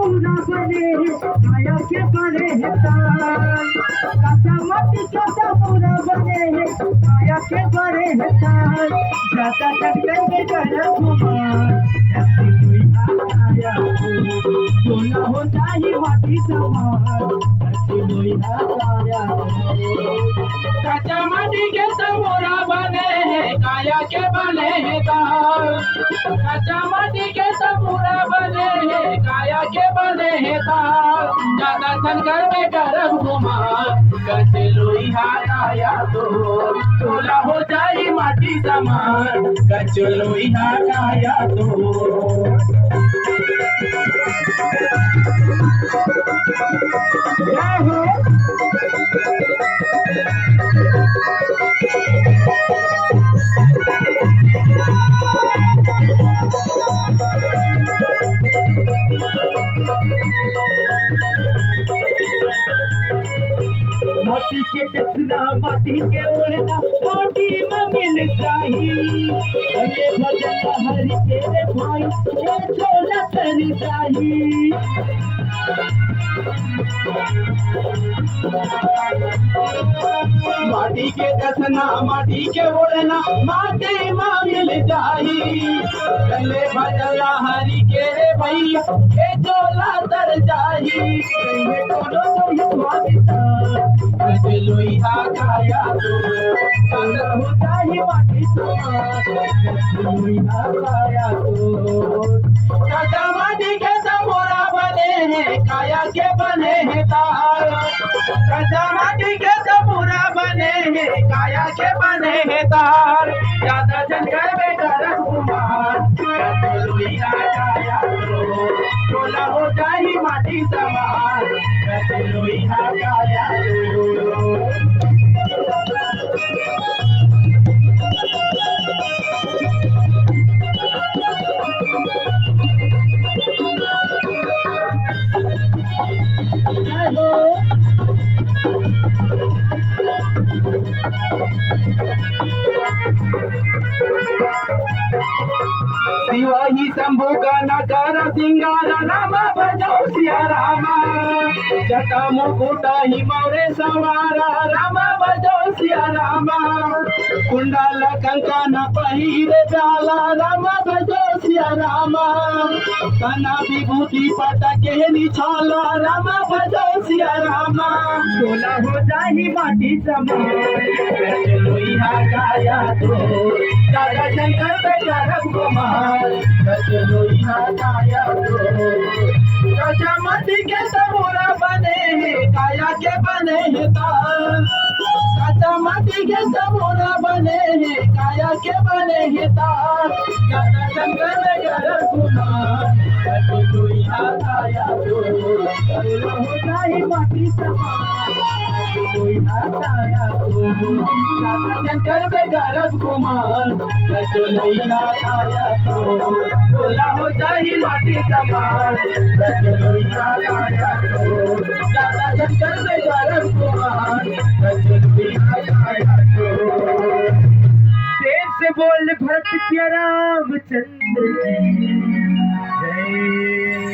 पूरा बने काया के बने तार काचा माटी के पूरा बने काया के बने तार जाता टक्कर में कर कुमार ऐसी कोई आया सोना हो जाए माटी समार ऐसी कोई आया कच्चा माटी के तमोरा बने हैं काया के बने हैं तार कच्चा माटी के तमोरा बने हैं काया के बने हैं तार ज्यादा शंकर में गरम घुमा कच्चे लोहा काया तो तोला हो जाए माटी समान कच्चे लोहा काया तो जय हो माटी के टकरा माटी के उड़ना माटी में मिल जाही अरे भजन हरि तेरे भाई ये छोला कर जाही माटी के दसना माटी के ओढ़ना माटी माँ मिल जाही गले भजला हरि के रे भैया ये चोला तर जाही ये दोनों ये लोहा खाया तो काला हो जाही माटी लोहा खाया तो काचा माटी के तमोरा बने हैं काया के बने हैं तार कच्चा माटी के तमोरा बने हैं काया के बने हैं तार ज्यादा जंगल में गरम कुमार लोहिया काया तो टोला हो जाही माटी समान लोहिया काया शिवाही शंभु का नगर सिंगार रामा बजाओ सिया रामा जटा मुकुटा ही मौरे सवारा रामा बजाओ सिया रामा कुंडल कंकन पहिरे जाला रामा बजाओ सिया रामा कना विभूति पटके निछाला रामा बजाओ सिया रामा छोला हो जाही माटी समार लोहिया काया तो दादा शंकर बेचारम कुमार लोहिया काया तो कच्चा माटी के तमोरा बने हैं काया के बने हैं तार कच्चा माटी के तमोरा बने हैं काया के बने हैं तार दादा शंकर बेचारम कुमार लोहिया काया तो हो जाही माटी समार शंकर में गरज कुमार लोहिया काया तो टोला हो जाही माटी समान लोहिया काया तो दादा शंकर में गरज कुमार लोहिया काया तो देव से बोल भरत के रामचंद्र की जय।